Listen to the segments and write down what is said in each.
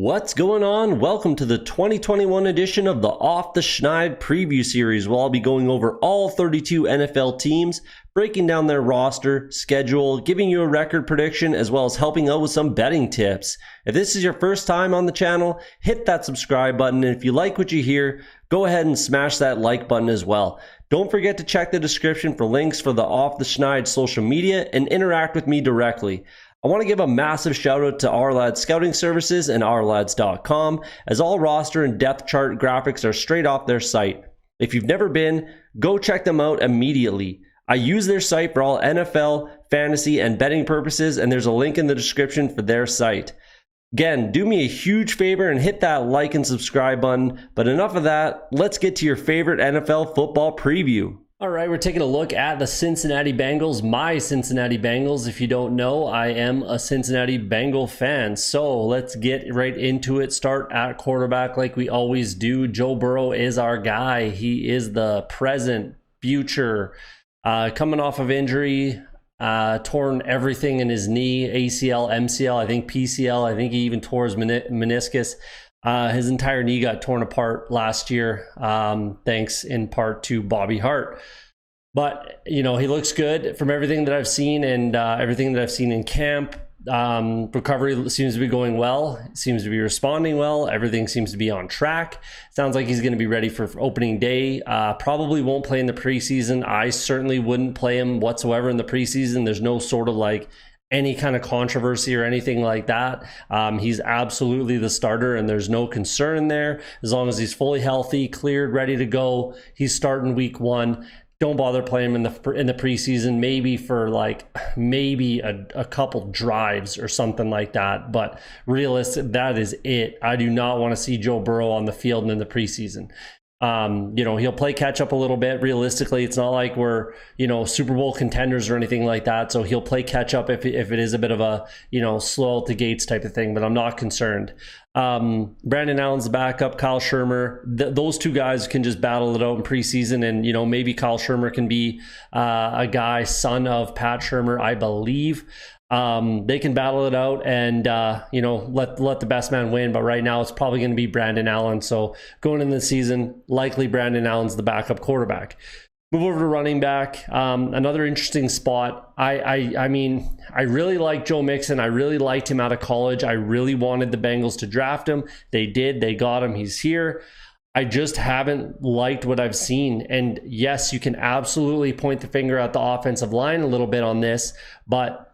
What's going on? Welcome to the 2021 edition of the Off the Schneid preview series, where I'll be going over all 32 NFL teams, breaking down their roster, schedule, giving you a record prediction, as well as helping out with some betting tips. If this is your first time on the channel, hit that subscribe button, and if you like what you hear, go ahead and smash that like button as well. Don't forget to check the description for links for the Off the Schneid social media and interact with me directly. I want to give a massive shout out to OurLads Scouting Services and OurLads.com, as all roster and depth chart graphics are straight off their site. If you've never been, go check them out immediately. I use their site for all NFL, fantasy, and betting purposes, and there's a link in the description for their site. Again, do me a huge favor and hit that like and subscribe button, but enough of that, let's get to your favorite NFL football preview. All right, we're taking a look at the Cincinnati Bengals, my Cincinnati Bengals. If you don't know, I am a Cincinnati Bengal fan. So let's get right into it. Start at quarterback like we always do. Joe Burrow is our guy. He is the present, future, coming off of injury, torn everything in his knee, ACL, MCL, I think PCL. I think he even tore his meniscus. His entire knee got torn apart last year, thanks in part to Bobby Hart. But, you know, he looks good from everything that I've seen and everything that I've seen in camp. Recovery seems to be going well, seems to be responding well. Everything seems to be on track. Sounds like he's going to be ready for opening day. Probably won't play in the preseason. I certainly wouldn't play him whatsoever in the preseason. There's no sort of like any kind of controversy or anything like that. He's absolutely the starter and there's no concern there. As long as he's fully healthy, cleared, ready to go, he's starting week one. Don't bother playing him in the preseason, maybe for a couple drives or something like that. But realistic, that is it. I do not want to see Joe Burrow on the field in the preseason. You know, he'll play catch up a little bit. Realistically, it's not like we're, you know, Super Bowl contenders or anything like that. So he'll play catch up if it is a bit of a, you know, slow out the gates type of thing, but I'm not concerned. Brandon Allen's the backup, Kyle Shurmur. Those two guys can just battle it out in preseason, and, you know, maybe Kyle Shurmur can be a guy, son of Pat Shurmur, I believe. They can battle it out and, you know, let the best man win. But right now it's probably going to be Brandon Allen. So going into the season, likely Brandon Allen's the backup quarterback. Move over to running back. Another interesting spot. I mean, I really like Joe Mixon. I really liked him out of college. I really wanted the Bengals to draft him. They did. They got him. He's here. I just haven't liked what I've seen. And yes, you can absolutely point the finger at the offensive line a little bit on this, but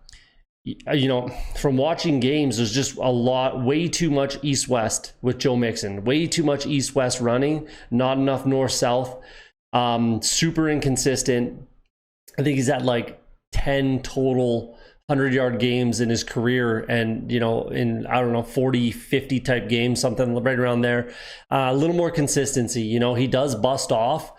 you know, from watching games, there's just way too much east-west with Joe Mixon. Way too much east-west running, not enough north-south. Super inconsistent. I think he's at like 10 total 100-yard games in his career, and, you know, in, I don't know, 40, 50 type games, something right around there. A little more consistency. You know, he does bust off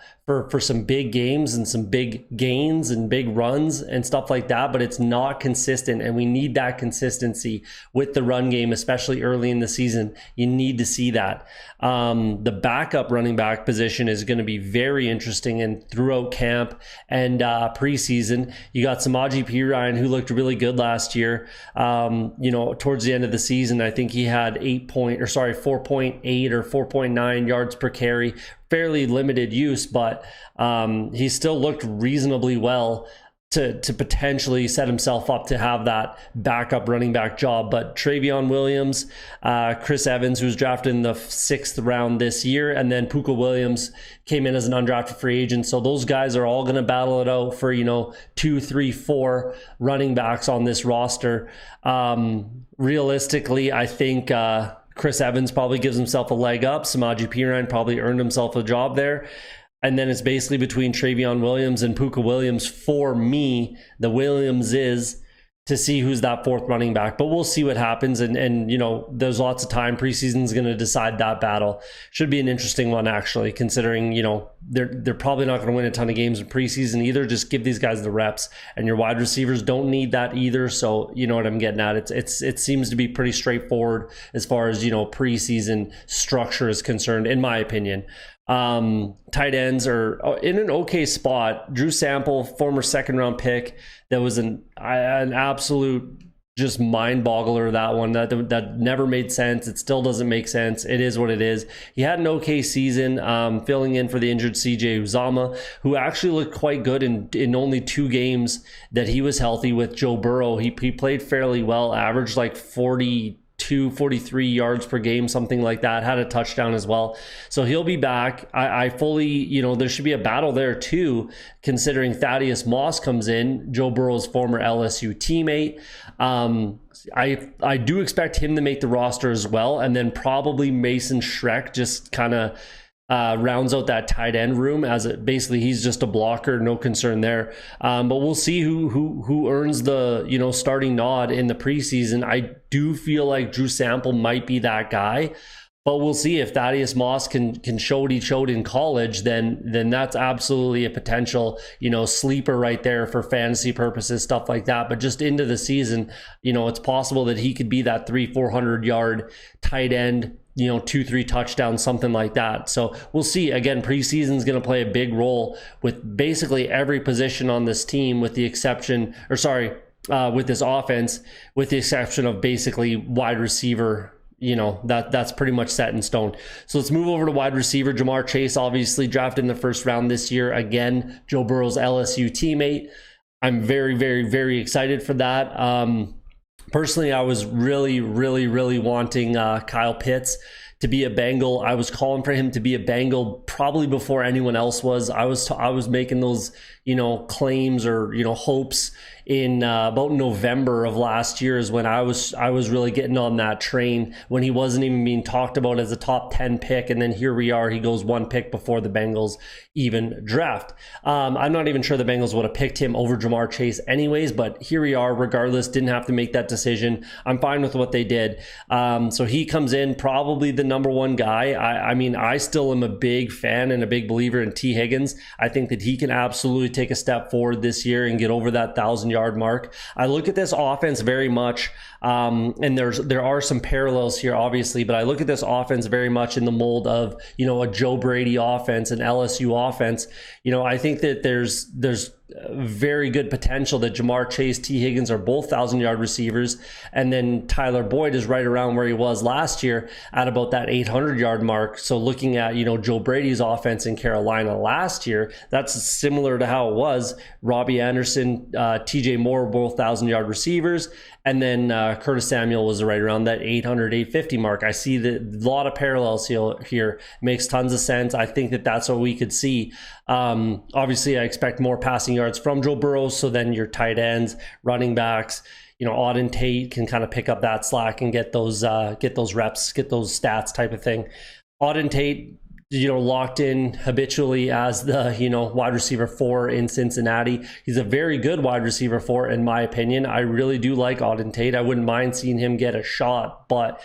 for some big games and some big gains and big runs and stuff like that, but it's not consistent, and we need that consistency with the run game, especially early in the season. You need to see that. The backup running back position is going to be very interesting, and throughout camp and preseason, you got Samaje Perine, who looked really good last year. You know, towards the end of the season, I think he had 4.8 or 4.9 yards per carry. Fairly limited use, but he still looked reasonably well to potentially set himself up to have that backup running back job. But Travion Williams, Chris Evans, who was drafted in the 6th round this year, and then Puka Williams came in as an undrafted free agent. So those guys are all going to battle it out for, you know, 2, 3, 4 running backs on this roster. Realistically, I think Chris Evans probably gives himself a leg up. Samaje Perine probably earned himself a job there. And then it's basically between Travion Williams and Puka Williams. For me, the Williams is to see who's that 4th running back. But we'll see what happens. And you know, there's lots of time. Preseason is going to decide that battle. Should be an interesting one, actually, considering, you know, they're probably not going to win a ton of games in preseason either. Just give these guys the reps. And your wide receivers don't need that either. So you know what I'm getting at. It seems to be pretty straightforward as far as, you know, preseason structure is concerned, in my opinion. Tight ends are in an okay spot. Drew Sample, former 2nd round pick, that was an absolute just mind boggler, that one. That never made sense. It still doesn't make sense. It is what it is. He had an okay season, filling in for the injured CJ Uzomah, who actually looked quite good in only 2 games that he was healthy with Joe Burrow. He played fairly well, averaged like 43 yards per game, something like that, had a touchdown as well. So he'll be back. I fully, there should be a battle there too, considering Thaddeus Moss comes in, Joe Burrow's former LSU teammate. I do expect him to make the roster as well, and then probably Mason Schreck just kind of rounds out that tight end room, as basically he's just a blocker, no concern there. But we'll see who earns the starting nod in the preseason. I do feel like Drew Sample might be that guy, but we'll see. If Thaddeus Moss can show what he showed in college, then that's absolutely a potential sleeper right there for fantasy purposes, stuff like that. But just into the season, it's possible that he could be that 300-400 yard tight end, 2-3 touchdowns, something like that. So we'll see. Again, preseason is going to play a big role with basically every position on this team, with this offense, with the exception of basically wide receiver. That's pretty much set in stone. So let's move over to wide receiver. Jamar Chase, obviously drafted in the first round this year. Again, Joe Burrow's LSU teammate. I'm very, very, very excited for that. Personally, I was really, really, really wanting Kyle Pitts to be a Bengal. I was calling for him to be a Bengal probably before anyone else was. I was making those claims or hopes in about November of last year, is when I was really getting on that train, when he wasn't even being talked about as a top 10 pick, and then here we are, he goes 1 pick before the Bengals even draft. I'm not even sure the Bengals would have picked him over Jamar Chase anyways, but here we are. Regardless, didn't have to make that decision. I'm fine with what they did. So he comes in, probably the number 1 guy. I still am a big fan and a big believer in T. Higgins. I think that he can absolutely take a step forward this year and get over that 1,000-yard mark. I look at this offense very much, and there are some parallels here, obviously, but I look at this offense very much in the mold of a Joe Brady offense, an LSU offense. I think that there's very good potential that Jamar Chase, T. Higgins are both 1,000-yard receivers, and then Tyler Boyd is right around where he was last year at about that 800-yard mark. So looking at Joe Brady's offense in Carolina last year, that's similar to how it was. Robbie Anderson, TJ Moore, both 1,000-yard receivers, and then Curtis Samuel was right around that 800, 850 mark. I see a lot of parallels here. Makes tons of sense. I think that that's what we could see. Obviously, I expect more passing yards from Joe Burrow, so then your tight ends, running backs, Auden Tate can kind of pick up that slack and get those reps, get those stats type of thing. Auden Tate, locked in habitually as the, wide receiver 4 in Cincinnati. He's a very good wide receiver 4, in my opinion. I really do like Auden Tate. I wouldn't mind seeing him get a shot, but,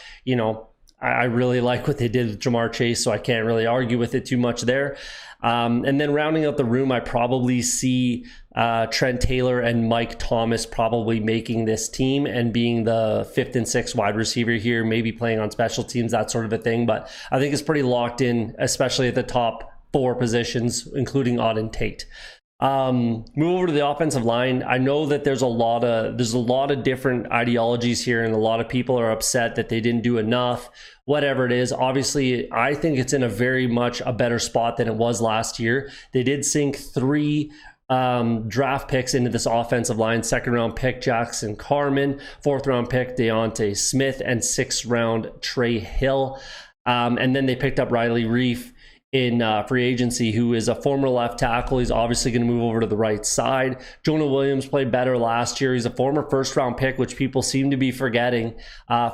I really like what they did with Jamar Chase, so I can't really argue with it too much there. And then rounding out the room, I probably see Trent Taylor and Mike Thomas probably making this team and being the 5th and 6th wide receiver here, maybe playing on special teams, that sort of a thing. But I think it's pretty locked in, especially at the top 4 positions, including Auden Tate. Move over to the offensive line. I know that there's a lot of different ideologies here, and a lot of people are upset that they didn't do enough, whatever it is. Obviously, I think it's in a very much a better spot than it was last year. They did sink 3 draft picks into this offensive line. 2nd round pick Jackson Carman, 4th round pick Deontay Smith, and 6th round Trey Hill. And then they picked up Riley Reiff in free agency, who is a former left tackle. He's obviously going to move over to the right side. Jonah Williams played better last year. He's a former 1st round pick, which people seem to be forgetting.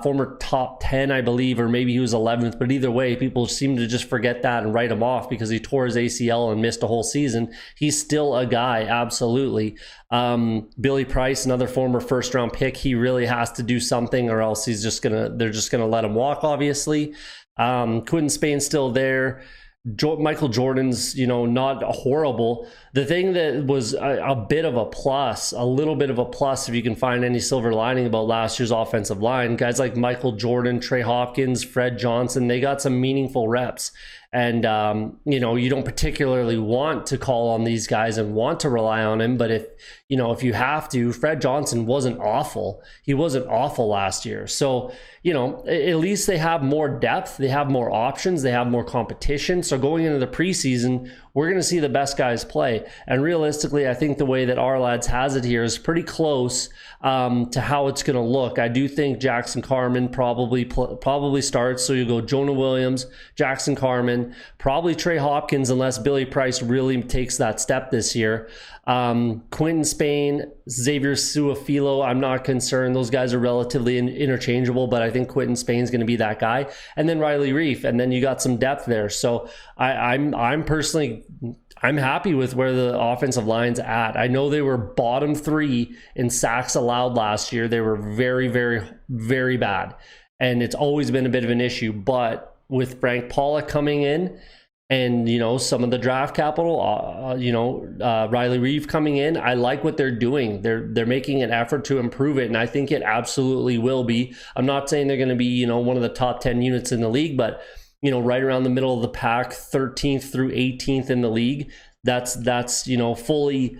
Former top 10, I believe, or maybe he was 11th, but either way, people seem to just forget that and write him off because he tore his ACL and missed a whole season. He's still a guy, absolutely. Billy Price, another former 1st round pick. He really has to do something, or else they're just gonna let him walk, obviously. Quentin Spain's still there. Michael Jordan's, not horrible. The thing that was a bit of a plus, a little bit of a plus, if you can find any silver lining about last year's offensive line, guys like Michael Jordan, Trey Hopkins, Fred Johnson, they got some meaningful reps. And, you don't particularly want to call on these guys and want to rely on him. But if you have to, Fred Johnson wasn't awful. He wasn't awful last year. So, at least they have more depth. They have more options. They have more competition. So going into the preseason, we're going to see the best guys play. And realistically, I think the way that OurLads has it here is pretty close to how it's going to look. I do think Jackson Carman probably starts. So you go Jonah Williams, Jackson Carman, probably Trey Hopkins, unless Billy Price really takes that step this year. Quentin Spain, Xavier Suafilo, I'm not concerned. Those guys are relatively interchangeable, but I think Quentin Spain's going to be that guy. And then Riley Reif, and then you got some depth there. So I'm personally happy with where the offensive line's at. I know they were bottom 3 in sacks allowed last year. They were very, very, very bad. And it's always been a bit of an issue. But with Frank Pollock coming in, and, some of the draft capital, Riley Reif coming in, I like what they're doing. They're making an effort to improve it, and I think it absolutely will be. I'm not saying they're going to be, one of the top 10 units in the league, but, right around the middle of the pack, 13th through 18th in the league. That's fully,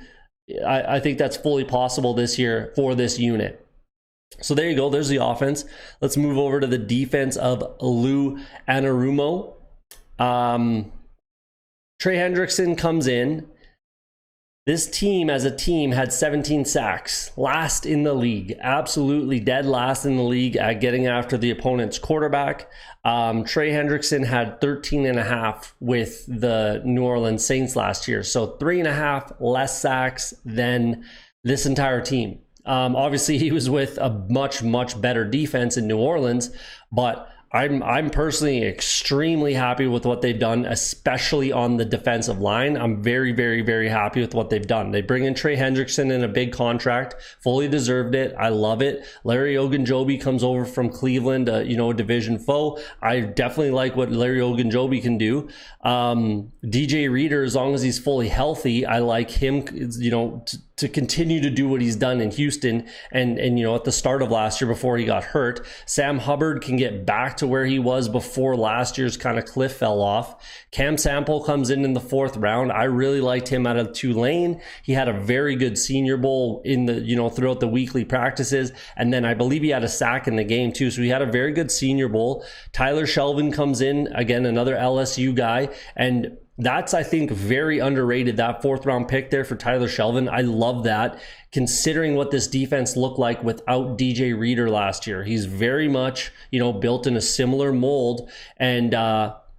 I think that's fully possible this year for this unit. So there you go. There's the offense. Let's move over to the defense of Lou Anarumo. Trey Hendrickson comes in. This team as a team had 17 sacks, last in the league, absolutely dead last in the league at getting after the opponent's quarterback. Trey Hendrickson had 13 and a half with the New Orleans Saints last year. So 3.5 less sacks than this entire team. Obviously he was with a much, much better defense in New Orleans, but I'm personally extremely happy with what they've done, especially on the defensive line. I'm very, very, very happy with what they've done. They bring in Trey Hendrickson in a big contract, fully deserved it. I love it. Larry Ogunjobi comes over from Cleveland, a division foe. I definitely like what Larry Ogunjobi can do. DJ Reader, as long as he's fully healthy, I like him, to continue to do what he's done in Houston and at the start of last year before he got hurt. Sam Hubbard can get back to where he was before last year's kind of cliff fell off. Cam Sample comes in the 4th round. I really liked him out of Tulane. He had a very good Senior Bowl in the throughout the weekly practices, and then I believe he had a sack in the game too. So he had a very good Senior Bowl. Tyler Shelvin comes in, again another LSU guy, and that's, I think, very underrated, that 4th round pick there for Tyler Shelvin. I love that, considering what this defense looked like without DJ Reader last year. He's very much, built in a similar mold, and,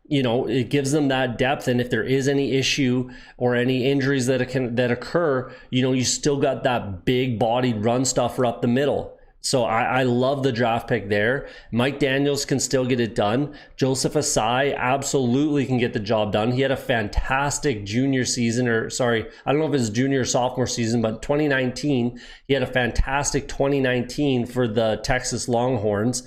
it gives them that depth. And if there is any issue or any injuries that occur, you still got that big bodied run stuffer up the middle. So I love the draft pick there. Mike Daniels can still get it done. Joseph Asai absolutely can get the job done. He had a fantastic junior season, I don't know if it's junior or sophomore season, but 2019, he had a fantastic 2019 for the Texas Longhorns.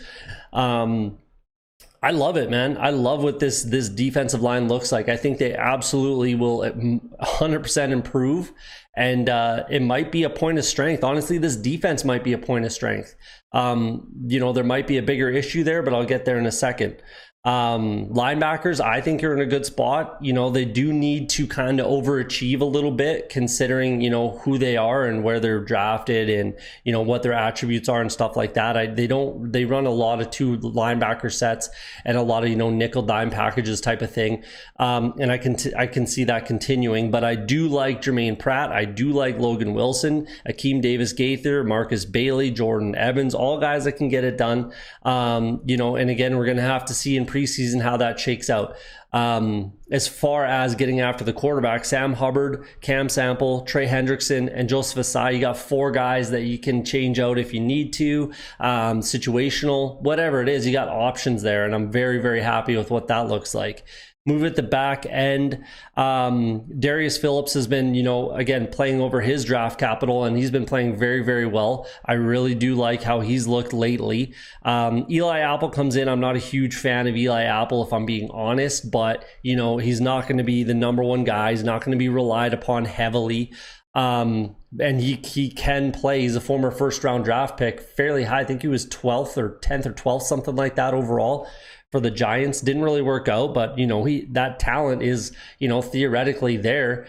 I love it, man. I love what this defensive line looks like. I think they absolutely will 100% improve, and it might be a point of strength. Honestly, this defense might be a point of strength. There might be a bigger issue there, but I'll get there in a second. Linebackers, I think you're in a good spot. They do need to kind of overachieve a little bit, considering, who they are and where they're drafted and, what their attributes are and stuff like that. They run a lot of 2 linebacker sets and a lot of, nickel dime packages type of thing. And I can see that continuing, but I do like Jermaine Pratt. I do like Logan Wilson, Akeem Davis-Gaither, Marcus Bailey, Jordan Evans, all guys that can get it done. And again, we're going to have to see in preseason how that shakes out. As far as getting after the quarterback, Sam Hubbard, Cam Sample, Trey Hendrickson, and Joseph Asai, you got 4 guys that you can change out if you need to, situational, whatever it is, you got options there, and I'm very, very happy with what that looks like. Move at the back end. Darius Phillips has been, again, playing over his draft capital, and he's been playing very, very well. I really do like how he's looked lately. Eli Apple comes in. I'm not a huge fan of Eli Apple, if I'm being honest, but, he's not going to be the number 1 guy. He's not going to be relied upon heavily. And he can play. He's a former 1st round draft pick, fairly high. I think he was 12th or 10th or 12th, something like that overall. for the Giants. Didn't really work out, but that talent is theoretically there.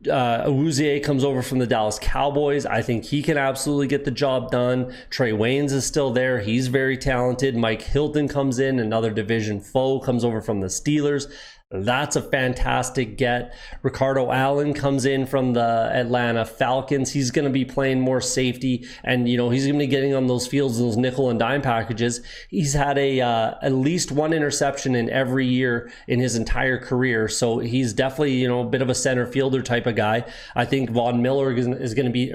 Awuzie comes over from the Dallas Cowboys. I think he can absolutely get the job done. Trey Waynes is still there. He's very talented. Mike Hilton comes in, another division foe, comes over from the Steelers. That's a fantastic get. Ricardo Allen comes in from the Atlanta Falcons. He's going to be playing more safety, and he's going to be getting on those fields, those nickel and dime packages. He's had at least one interception in every year in his entire career, so he's definitely a bit of a center fielder type of guy. I think Von Bell is going to be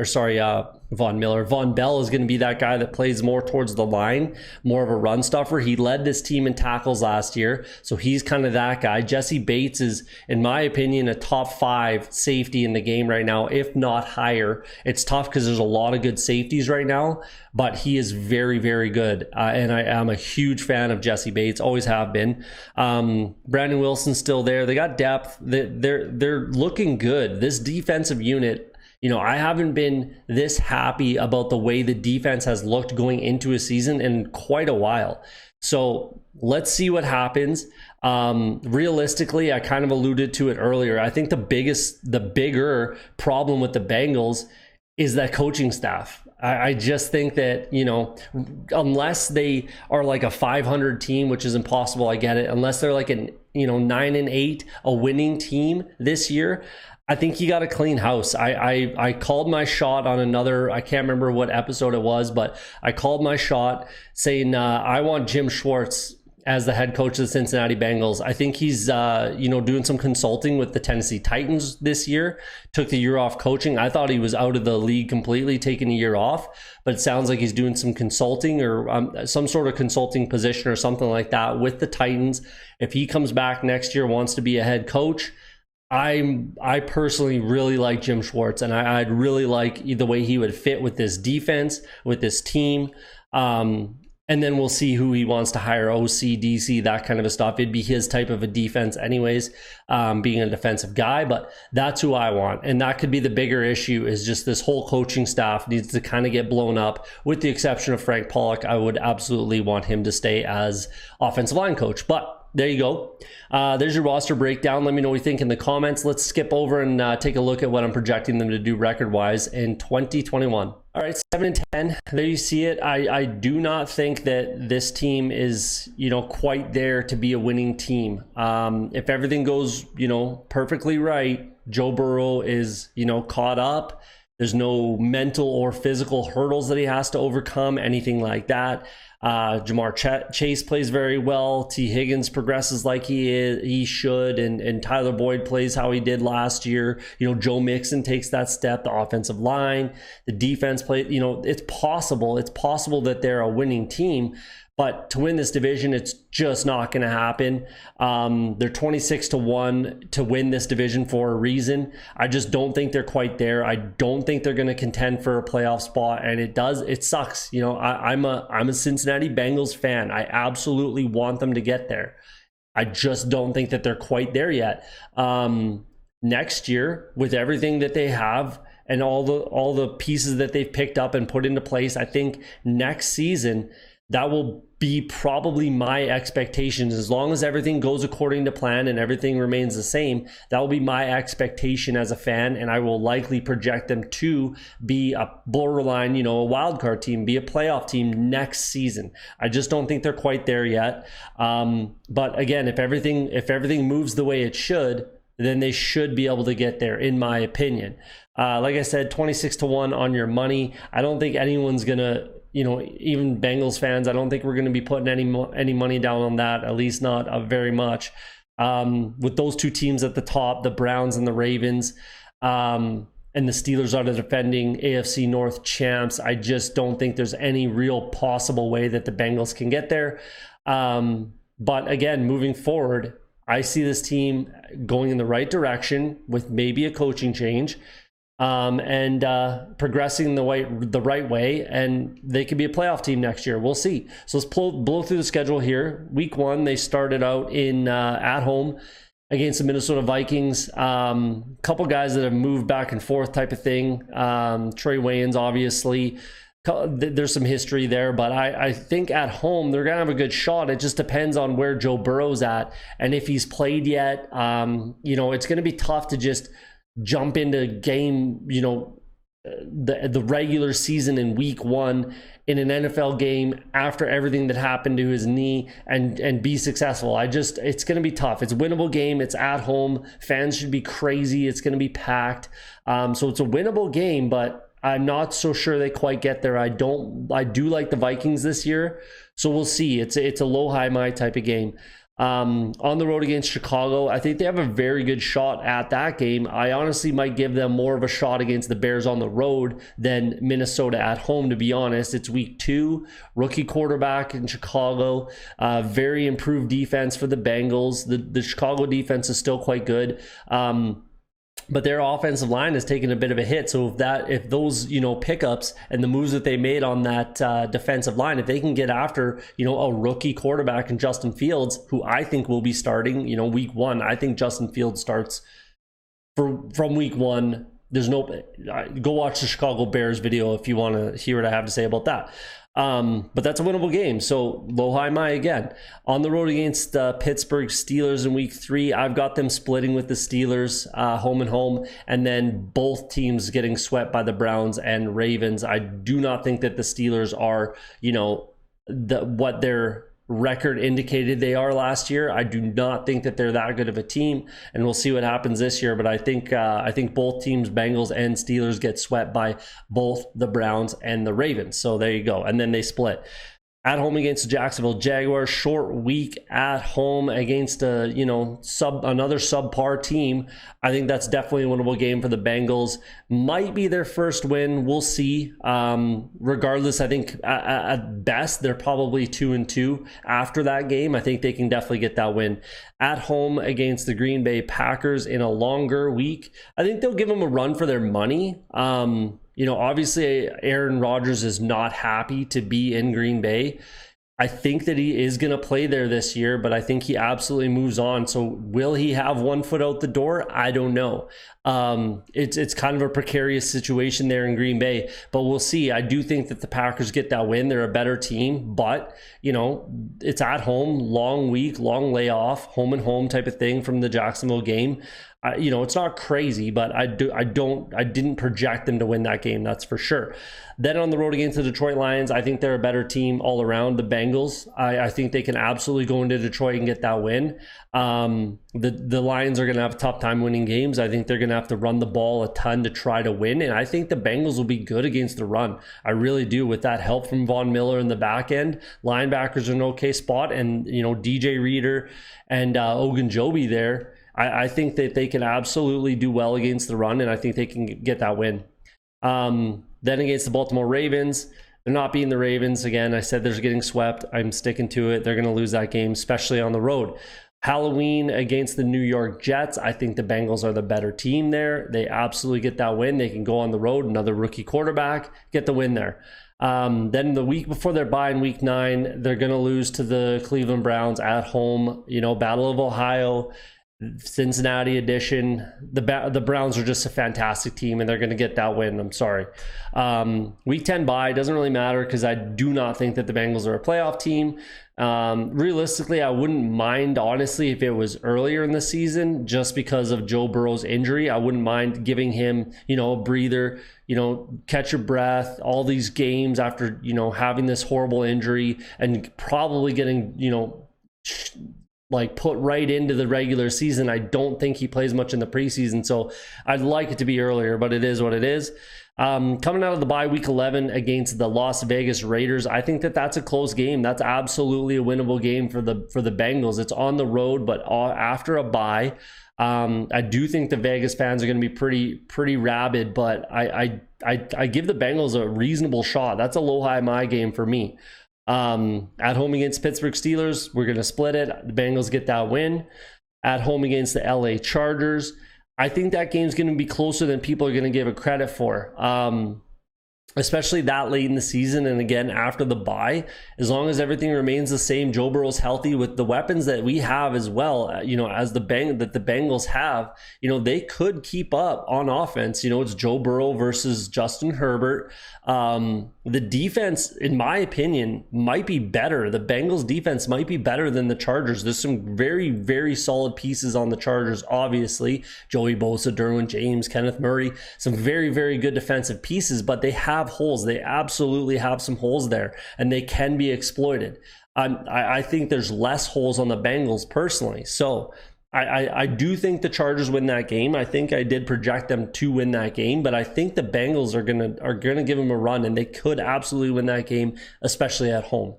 that guy that plays more towards the line, more of a run stuffer. He led this team in tackles last year, so he's kind of that guy. Jesse Bates is, in my opinion, a top 5 safety in the game right now, if not higher. It's tough because there's a lot of good safeties right now, but he is very, very good. And I am a huge fan of Jesse Bates, always have been. Brandon Wilson's still there. They got depth. They're looking good. This defensive unit, I haven't been this happy about the way the defense has looked going into a season in quite a while. So let's see what happens. Realistically, I kind of alluded to it earlier. I think the bigger problem with the Bengals is that coaching staff. I just think that, unless they are like a 500 team, which is impossible, I get it. Unless they're like 9-8, a winning team this year, I think you got to clean house. I called my shot on another, I can't remember what episode it was, but I called my shot saying I want Jim Schwartz as the head coach of the Cincinnati Bengals. I think he's doing some consulting with the Tennessee Titans this year. Took the year off coaching. I thought he was out of the league completely, taking a year off, but it sounds like he's doing some consulting or some sort of consulting position or something like that with the Titans. If he comes back next year, wants to be a head coach, I personally really like Jim Schwartz, and I'd really like the way he would fit with this defense, with this team. And then we'll see who he wants to hire, OC, DC, that kind of stuff. It'd be his type of a defense anyways, being a defensive guy, but that's who I want. And that could be the bigger issue, is just this whole coaching staff needs to kind of get blown up. With the exception of Frank Pollock, I would absolutely want him to stay as offensive line coach. But there you go. There's your roster breakdown. Let me know what you think in the comments. Let's skip over and take a look at what I'm projecting them to do record-wise in 2021. All right, 7-10. There you see it. I do not think that this team is, quite there to be a winning team. If everything goes, perfectly right, Joe Burrow is, caught up. There's no mental or physical hurdles that he has to overcome, anything like that. Jamar Chase plays very well. T. Higgins progresses like he should, and Tyler Boyd plays how he did last year. Joe Mixon takes that step. The offensive line, the defense play. It's possible. It's possible that they're a winning team. But to win this division, it's just not going to happen. They're 26-1 to win this division for a reason. I just don't think they're quite there. I don't think they're going to contend for a playoff spot, and it sucks. I'm a Cincinnati Bengals fan. I absolutely want them to get there. I just don't think that they're quite there yet. Next year, with everything that they have and all the pieces that they've picked up and put into place, I think next season, that will be probably my expectations. As long as everything goes according to plan and everything remains the same, that will be my expectation as a fan, and I will likely project them to be a borderline, a wild card team, be a playoff team next season. I just don't think they're quite there yet. But again, if everything moves the way it should, then they should be able to get there, in my opinion. Like I said, 26-1 on your money. I don't think anyone's gonna, even Bengals fans, I don't think we're going to be putting any money down on that, at least not very much. With those two teams at the top, the Browns and the Ravens, and the Steelers are the defending AFC North champs, I just don't think there's any real possible way that the Bengals can get there. But again, moving forward, I see this team going in the right direction with maybe a coaching change. And progressing the right way, and they could be a playoff team next year. We'll see. So let's blow through the schedule here. Week 1, they started out in at home against the Minnesota Vikings. Couple guys that have moved back and forth type of thing. Trey Waynes, obviously. there's some history there, but I think at home they're gonna have a good shot. It just depends on where Joe Burrow's at and if he's played yet. It's gonna be tough to just jump into game, the regular season in week 1 in an NFL game after everything that happened to his knee and be successful. It's going to be tough. It's a winnable game. It's at home. Fans should be crazy. It's going to be packed. So it's a winnable game, but I'm not so sure they quite get there. I do like the Vikings this year. So we'll see. It's a low, high, my type of game. On the road against Chicago, I think they have a very good shot at that game. I honestly might give them more of a shot against the Bears on the road than Minnesota at home, to be honest. It's week 2, rookie quarterback in Chicago, very improved defense for the Bengals. The Chicago defense is still quite good. But their offensive line has taken a bit of a hit. So if those pickups and the moves that they made on that defensive line, if they can get after a rookie quarterback in Justin Fields, who I think will be starting week 1, I think Justin Fields starts from week 1. There's go watch the Chicago Bears video if you want to hear what I have to say about that. But that's a winnable game. So low, high, my again. On the road against Pittsburgh Steelers in week 3, I've got them splitting with the Steelers, home and home, and then both teams getting swept by the Browns and Ravens. I do not think that the Steelers are, what their record indicated they are last year. I do not think that they're that good of a team, and we'll see what happens this year. But I think both teams, Bengals and Steelers, get swept by both the Browns and the Ravens. So there you go, and then they split. At home against the Jacksonville Jaguars, short week at home against another subpar team. I think that's definitely a winnable game for the Bengals. Might be their first win. We'll see. Regardless, I think at best they're probably 2-2 after that game. I think they can definitely get that win. At home against the Green Bay Packers in a longer week, I think they'll give them a run for their money. Obviously Aaron Rodgers is not happy to be in Green Bay. I think that he is going to play there this year, but I think he absolutely moves on. So will he have one foot out the door? I don't know. It's kind of a precarious situation there in Green Bay, but we'll see. I do think that the Packers get that win. They're a better team, but it's at home, long week, long layoff, home and home type of thing from the Jacksonville game. It's not crazy, but I didn't project them to win that game. That's for sure. Then on the road against the Detroit Lions, I think they're a better team all around. The Bengals, I think they can absolutely go into Detroit and get that win. The Lions are going to have a tough time winning games. I think they're going to have to run the ball a ton to try to win. And I think the Bengals will be good against the run. I really do, with that help from Von Miller in the back end. Linebackers are in an okay spot. And, DJ Reader and Ogunjobi there. I think that they can absolutely do well against the run, and I think they can get that win. Then against the Baltimore Ravens, they're not beating the Ravens. Again, I said they're getting swept. I'm sticking to it. They're going to lose that game, especially on the road. Halloween against the New York Jets. I think the Bengals are the better team there. They absolutely get that win. They can go on the road, another rookie quarterback, get the win there. Then the week before their bye in week 9, they're going to lose to the Cleveland Browns at home. Battle of Ohio, Cincinnati edition. The Browns are just a fantastic team, and they're going to get that win. I'm sorry. Week 10 bye doesn't really matter because I do not think that the Bengals are a playoff team. Realistically, I wouldn't mind, honestly, if it was earlier in the season, just because of Joe Burrow's injury. I wouldn't mind giving him, a breather, catch your breath, all these games after, having this horrible injury and probably getting, put right into the regular season. I don't think he plays much in the preseason, so I'd like it to be earlier, but it is what it is. Coming out of the bye week 11 against the Las Vegas Raiders, I think that that's a close game. That's absolutely a winnable game for the Bengals. It's on the road, but after a bye. I do think the Vegas fans are going to be pretty rabid, but I give the Bengals a reasonable shot. That's a low, high, my game for me. At home against Pittsburgh Steelers, we're going to split it. The Bengals get that win. At home against the LA Chargers, I think that game's going to be closer than people are going to give it credit for. Especially that late in the season, and again after the bye, as long as everything remains the same, Joe Burrow's healthy with the weapons that we have as well, as the Bengals have, they could keep up on offense. It's Joe Burrow versus Justin Herbert. the defense, in my opinion, might be better. The Bengals defense might be better than the Chargers. There's some very, very solid pieces on the Chargers, obviously. Joey Bosa, Derwin James, Kenneth Murray, some very, very good defensive pieces, but they have holes. They absolutely have some holes there, and they can be exploited. I think there's less holes on the Bengals personally. So I do think the Chargers win that game. I think I did project them to win that game, but I think the Bengals are gonna give them a run, and they could absolutely win that game, especially at home.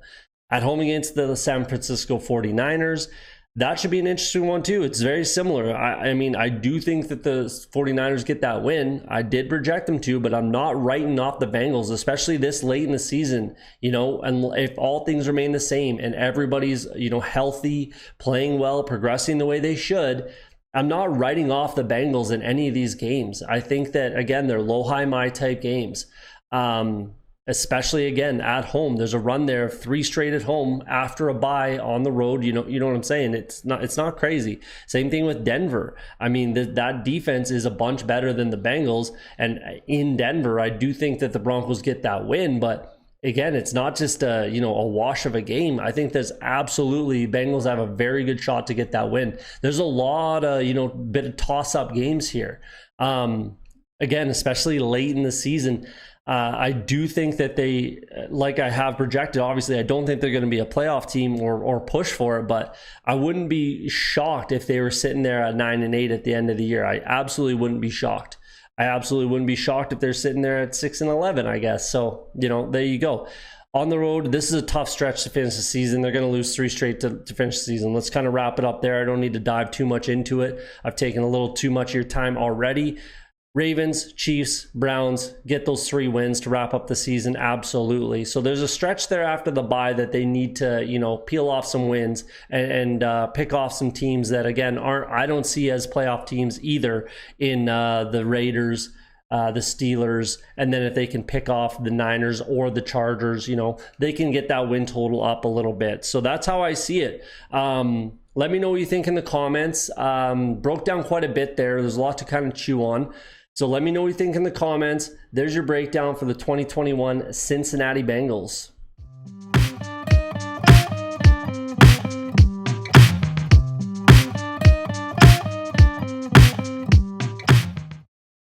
At home against the San Francisco 49ers, that should be an interesting one too. It's very similar. I mean, I do think that the 49ers get that win. I did project them to, but I'm not writing off the Bengals, especially this late in the season, and if all things remain the same and everybody's, healthy, playing well, progressing the way they should, I'm not writing off the Bengals in any of these games. I think that, again, they're low, high, my type games. Especially again at home. There's a run there of 3 straight at home after a bye on the road. You know what I'm saying? It's not crazy. Same thing with Denver. I mean, that defense is a bunch better than the Bengals, and in Denver, I do think that the Broncos get that win. But again, it's not just a wash of a game. I think there's absolutely Bengals have a very good shot to get that win. There's a lot of bit of toss up games here. Again, especially late in the season. I do think that they, like I have projected, obviously I don't think they're going to be a playoff team or push for it, but I wouldn't be shocked if they were sitting there at 9-8 at the end of the year. I absolutely wouldn't be shocked. I absolutely wouldn't be shocked if they're sitting there at 6-11, I guess. So, there you go. On the road, this is a tough stretch to finish the season. They're going to lose 3 straight to finish the season. Let's kind of wrap it up there. I don't need to dive too much into it. I've taken a little too much of your time already. Ravens, Chiefs, Browns, get those 3 wins to wrap up the season, absolutely. So there's a stretch there after the bye that they need to, peel off some wins and pick off some teams that, again, I don't see as playoff teams either in the Raiders, the Steelers, and then if they can pick off the Niners or the Chargers, they can get that win total up a little bit. So that's how I see it. Let me know what you think in the comments. Broke down quite a bit there. There's a lot to kind of chew on. So let me know what you think in the comments. There's your breakdown for the 2021 Cincinnati Bengals.